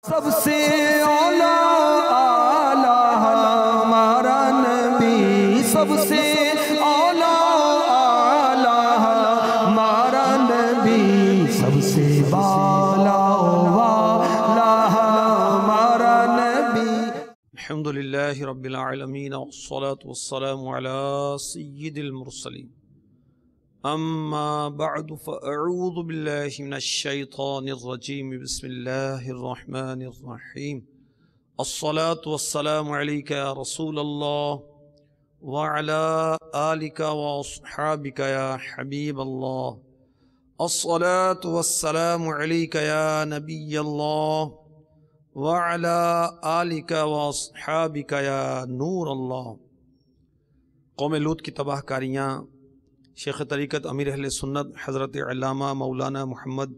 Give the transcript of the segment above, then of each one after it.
سب سے اولا اعلی ہمارا نبی، سب سے اولا اعلی ہمارا نبی، سب سے بالا والا ہمارا نبی۔ الحمدللہ رب العالمین والصلاة والسلام علی سید المرسلین، اما بعد فاعوذ باللہ من الشیطان الرجیم، بسم اللہ الرحمن الرحیم۔ الصلاة والسلام علیک یا رسول اللہ وعلی آلک واصحابک یا حبیب اللہ۔ الصلاة والسلام علیک یا نبی اللہ وعلی آلک واصحابک یا نور اللہ۔ قوم لوط کی تباہ کاریاں شیخ طریقت امیر اہل سنت حضرت علامہ مولانا محمد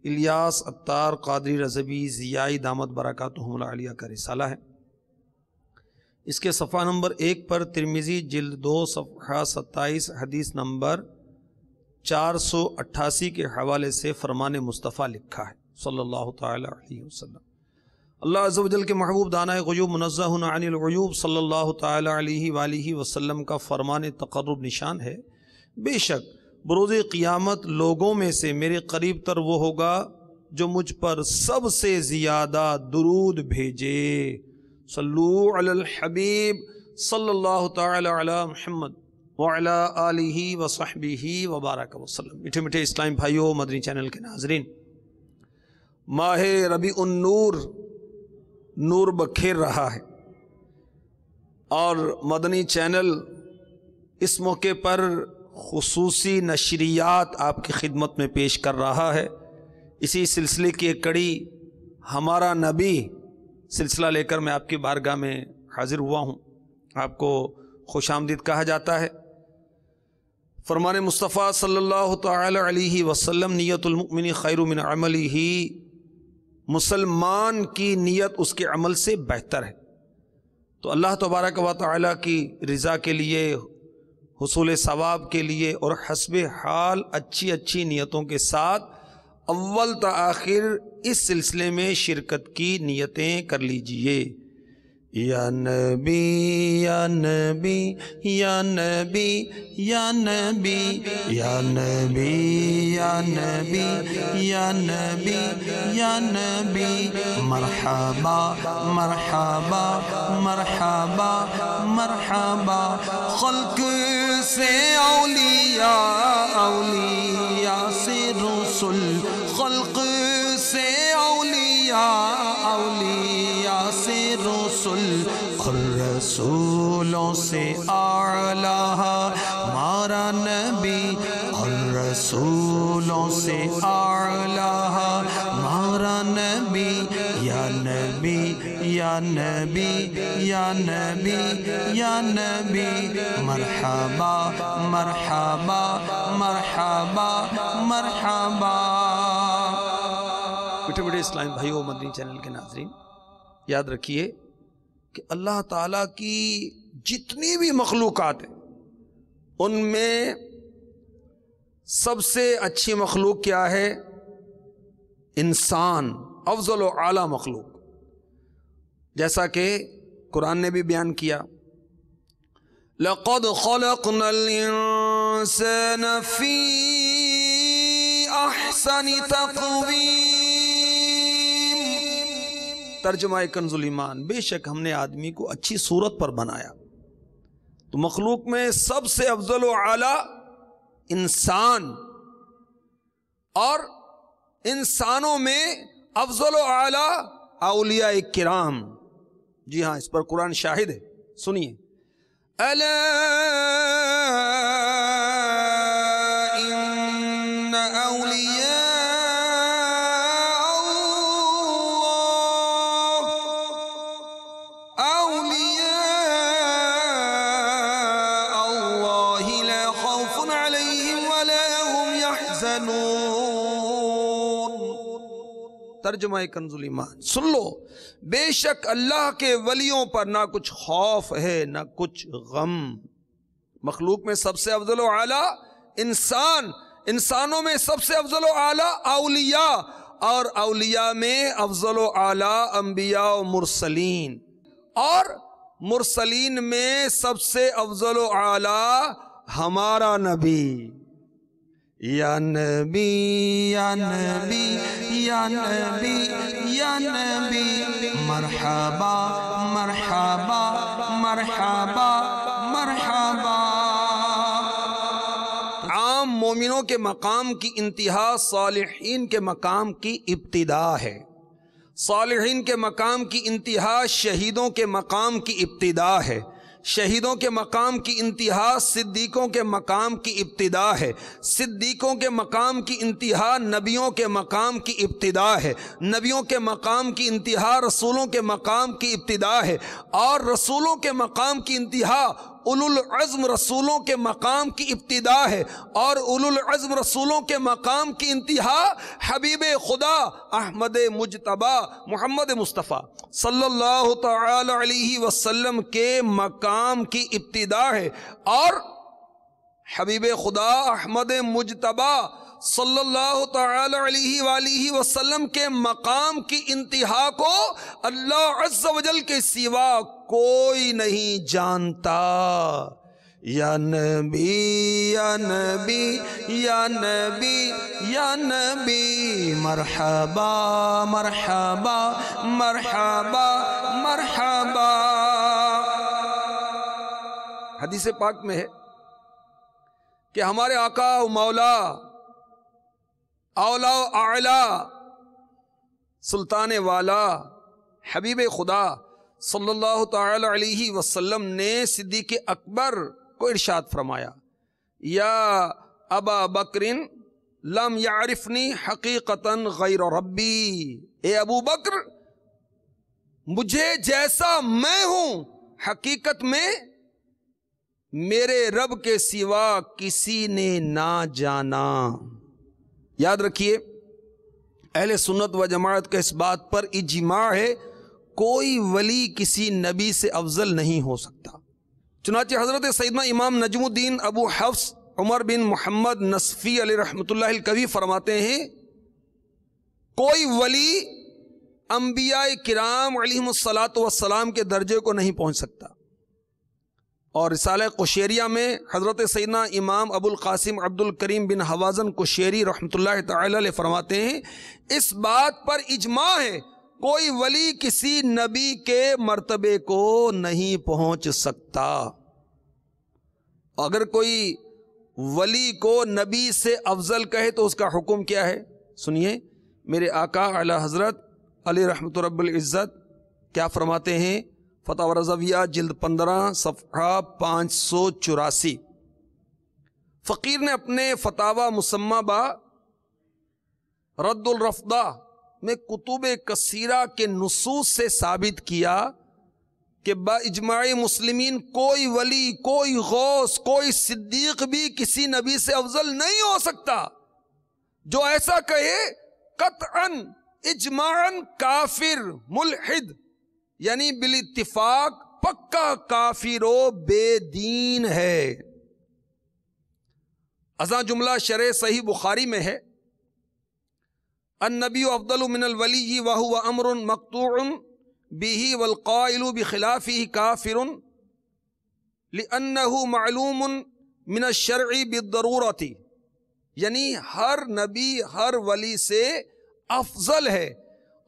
الیاس عطار قادری رضوی ضیائی دامت برکاتہم العالیہ کا رسالہ ہے۔ اس کے صفحہ نمبر 1 پر ترمذی جلد 2 صفحہ 27 حدیث نمبر 488 کے حوالے سے فرمان مصطفیٰ لکھا ہے صلی اللہ تعالی علیہ وسلم۔ اللہ عز و جل کے محبوب دانہ غیوب منزہ عن العیوب صلی اللہ تعالی علیہ وآلہ وسلم کا فرمان تقرب نشان ہے، بے شک بروز قیامت لوگوں میں سے میرے قریب تر وہ ہوگا جو مجھ پر سب سے زیادہ درود بھیجے۔ صلو علی الحبیب صلی اللہ تعالی علی محمد وعلی آلہ وصحبہ وبارک وسلم۔ میٹھے میٹھے اسلام بھائیوں، مدنی چینل کے ناظرین، ماہ ربیع النور نور بکھیر رہا ہے اور مدنی چینل اس موقع پر خصوصی نشریات آپ کی خدمت میں پیش کر رہا ہے۔ اسی سلسلے کی ایک کڑی ہمارا نبی سلسلہ لے کر میں آپ کی بارگاہ میں حاضر ہوا ہوں۔ آپ کو خوش آمدید کہا جاتا ہے۔ فرمان مصطفیٰ صلی اللہ تعالی علیہ وسلم، نیت المؤمن خیر من عملہ، مسلمان کی نیت اس کے عمل سے بہتر ہے۔ تو اللہ تبارک و تعالی کی رضا کے لیے، حصول ثواب کے لیے اور حسب حال اچھی نیتوں کے ساتھ اول تا آخر اس سلسلے میں شرکت کی نیتیں کر لیجئے۔ یا نبی یا نبی یا نبی یا نبی یا نبی یا نبی یا نبی یا نبی، مرحبا مرحبا مرحبا مرحبا، خلق سے اولیاء، اولیاء سے رسول، خلق سے اولیاء، اولیاء سے رسول، اور رسولوں سے اعلیٰ ہمارا نبی، اور رسولوں سے اعلیٰ ہمارا نبی۔ یا نبی یا نبی یا نبی یا نبی، مرحبا مرحبا مرحبا مرحبا۔ میٹھے میٹھے اسلامی بھائیوں، مدنی چینل کے ناظرین، یاد رکھیے کہ اللہ تعالیٰ کی جتنی بھی مخلوقات ہیں ان میں سب سے اچھی مخلوق کیا ہے؟ انسان، افضل و اعلیٰ مخلوق، جیسا کہ قرآن نے بھی بیان کیا، لَقَدْ خَلَقْنَا الْإِنسَانَ فِي أَحْسَنِ تَقْوِيمٍ۔ ترجمہ کنز الایمان، بے شک ہم نے آدمی کو اچھی صورت پر بنایا۔ تو مخلوق میں سب سے افضل و اعلیٰ انسان، اور انسانوں میں افضل و اعلیٰ اولیاء کرام۔ جی ہاں، اس پر قرآن شاہد ہے، سنیے، الا ان اولیاء اللہ لا خوف علیہم ولا هم يحزنون۔ ترجمہ کنز الایمان، سن لو، بے شک اللہ کے ولیوں پر نہ کچھ خوف ہے نہ کچھ غم۔ مخلوق میں سب سے افضل و اعلیٰ انسان، انسانوں میں سب سے افضل و اعلیٰ اولیاء، اور اولیاء میں افضل و اعلیٰ انبیاء و مرسلین، اور مرسلین میں سب سے افضل و اعلیٰ ہمارا نبی۔ یا نبی یا نبی یا نبی یا نبی، مرحبا مرحبا مرحبا مرحبا۔ عام مومنوں کے مقام کی انتہا صالحین کے مقام کی ابتدا ہے، صالحین کے مقام کی انتہا شہیدوں کے مقام کی ابتدا ہے، شہیدوں کے مقام کی انتہا صدیقوں کے مقام کی ابتدا ہے، صدیقوں کے مقام کی انتہا نبیوں کے مقام کی ابتدا ہے، نبیوں کے مقام کی انتہا رسولوں کے مقام کی ابتدا ہے، اور رسولوں کے مقام کی انتہا اولو العزم رسولوں کے مقام کی ابتدا ہے، اور اولو العزم رسولوں کے مقام کی انتہا حبیب خدا احمد مجتبی محمد مصطفیٰ صلی اللہ تعالی علیہ وسلم کے مقام کی ابتدا ہے، اور حبیب خدا احمد مجتبی صلی اللہ تعالی علیہ وآلہ وسلم کے مقام کی انتہا کو اللہ عز و جل کے سوا کوئی نہیں جانتا۔ یا نبی یا نبی یا نبی یا نبی، مرحبا مرحبا مرحبا مرحبا۔ حدیث پاک میں ہے کہ ہمارے آقا و مولا اولا و اعلیٰ سلطان والا حبیب خدا صلی اللہ تعالی علیہ وسلم نے صدیق اکبر کو ارشاد فرمایا، یا ابا بکر لم یعرفنی حقیقتا غیر ربی، اے ابو بکر مجھے جیسا میں ہوں حقیقت میں میرے رب کے سوا کسی نے نہ جانا۔ یاد رکھیے اہل سنت و جماعت کا اس بات پر اجماع ہے، کوئی ولی کسی نبی سے افضل نہیں ہو سکتا۔ چنانچہ حضرت سیدنا امام نجم الدین ابو حفص عمر بن محمد نصفی علیہ رحمۃ اللہ الکوی فرماتے ہیں، کوئی ولی انبیاء کرام علیہم الصلاۃ والسلام کے درجے کو نہیں پہنچ سکتا۔ اور رسالہ قشیریہ میں حضرت سیدنا امام ابو القاسم عبد الکریم بن حوازن قشیری رحمۃ اللہ تعالی علیہ فرماتے ہیں، اس بات پر اجماع ہے کوئی ولی کسی نبی کے مرتبے کو نہیں پہنچ سکتا۔ اگر کوئی ولی کو نبی سے افضل کہے تو اس کا حکم کیا ہے؟ سنیے، میرے آقا اعلی حضرت علی رحمت رب العزت کیا فرماتے ہیں؟ فتح رضویہ جلد 15 صفحہ 584۔ فقیر نے اپنے فتاوی مسمہ با رد الرفدہ میں کتب کثیرہ کے نصوص سے ثابت کیا کہ با اجماع مسلمین کوئی ولی، کوئی غوث، کوئی صدیق بھی کسی نبی سے افضل نہیں ہو سکتا۔ جو ایسا کہے قطعاً اجماعاً کافر ملحد، یعنی بالاتفاق پکا کافر و بے دین ہے۔ ازاں جملہ شرح صحیح بخاری میں ہے، النبی افضل من الولی وہو امر مقطوع به والقائل بخلافه کافر لأنه معلوم من الشرع بالضرورة، یعنی ہر نبی ہر ولی سے افضل ہے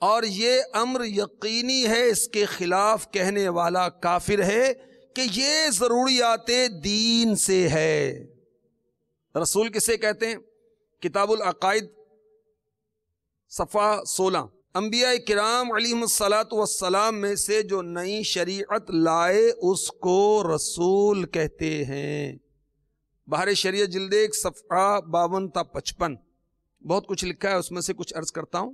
اور یہ امر یقینی ہے، اس کے خلاف کہنے والا کافر ہے کہ یہ ضروریات دین سے ہے۔ رسول کسے کہتے ہیں؟ کتاب العقائد صفحہ 16، انبیاء کرام علیہم الصلاۃ والسلام میں سے جو نئی شریعت لائے اس کو رسول کہتے ہیں۔ بہار شریعت جلد 1 صفحہ 52 تا 55، بہت کچھ لکھا ہے، اس میں سے کچھ عرض کرتا ہوں۔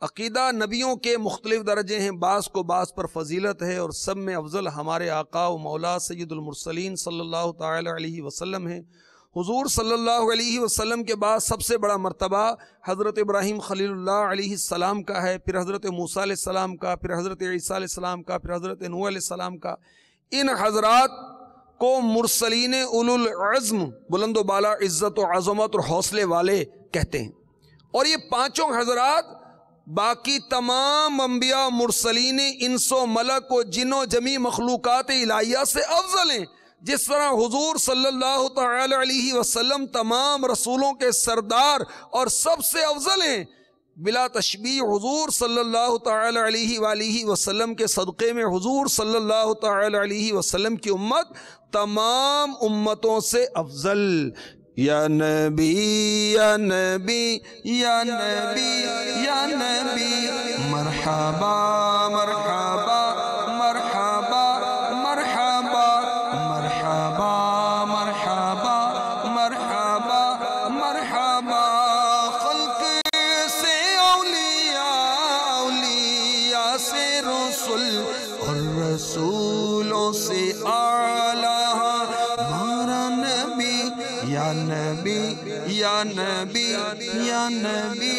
عقیدہ نبیوں کے مختلف درجے ہیں، بعض کو بعض پر فضیلت ہے، اور سب میں افضل ہمارے آقا و مولا سید المرسلین صلی اللہ تعالی علیہ وسلم ہیں۔ حضور صلی اللہ علیہ وسلم کے بعد سب سے بڑا مرتبہ حضرت ابراہیم خلیل اللہ علیہ السلام کا ہے، پھر حضرت موسیٰ علیہ السلام کا، پھر حضرت عیسیٰ علیہ السلام کا، پھر حضرت نوح علیہ السلام کا۔ ان حضرات کو مرسلین اولو العزم، بلند و بالا عزت و عظمت اور حوصلے والے کہتے ہیں، اور یہ پانچوں حضرات باقی تمام انبیاء مرسلین انس و ملک و جن و جمی مخلوقات الہیہ سے افضل ہیں، جس طرح حضور صلی اللہ تعالی علیہ وسلم تمام رسولوں کے سردار اور سب سے افضل ہیں۔ بلا تشبیہ حضور صلی اللہ تعالی علیہ وآلہ وسلم کے صدقے میں حضور صلی اللہ تعالی علیہ وسلم کی امت تمام امتوں سے افضل۔ یا نبی یا نبی یا نبی یا نبی مرحبا مرحبا مرحبا مرحبا مرحبا مرحبا مرحبا مرحبا۔ خلق سے اولیاء، اولیاء سے رسول، اور رسولوں سے اعلیٰ ہمارا نبی۔ یا نبی یا نبی یا نبی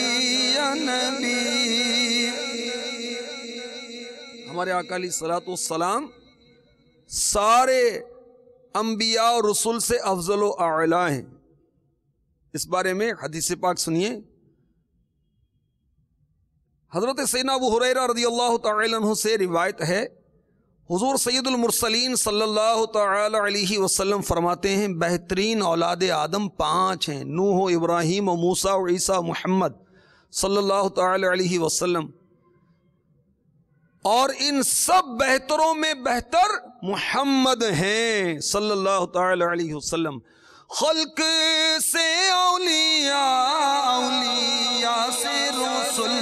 یا نبی۔ ہمارے آقا علیہ الصلوۃ والسلام سارے انبیاء اور رسول سے افضل و اعلیٰ ہیں۔ اس بارے میں حدیث پاک سنیے، حضرت سیدنا ابو ہریرہ رضی اللہ تعالی عنہ سے روایت ہے، حضور سید المرسلین صلی اللہ تعالی علیہ وسلم فرماتے ہیں بہترین اولاد آدم 5 ہیں، نوح و ابراہیم و موسیٰ و عیسیٰ محمد صلی اللہ تعالی علیہ وسلم، اور ان سب بہتروں میں بہتر محمد ہیں صلی اللہ تعالی علیہ وسلم۔ خلق سے اولیاء، اولیاء سے رسول،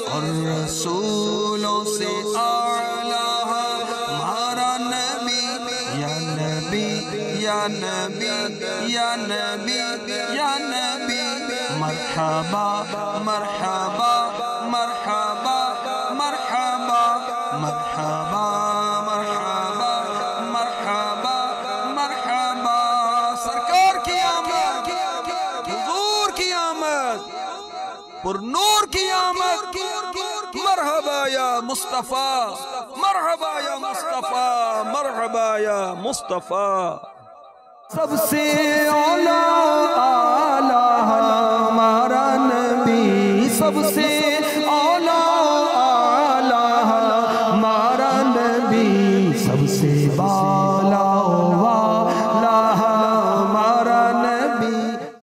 اور رسولوں سے اعلیٰ ہمارا نبی۔ یا نبی یا نبی یا نبی یا نبی مرحبا مرحبا مرحبا مرحبا مرحبا مرحبا مرحبا مرحبا۔ سرکار کی آمد، حضور کی آمد، پر نور کی آمد، مرحبا یا مصطفیٰ، مرحبا یا مصطفیٰ، مرحبا یا مصطفیٰ۔ سب سے اولیٰ اعلیٰ ہمارا نبی، سب سے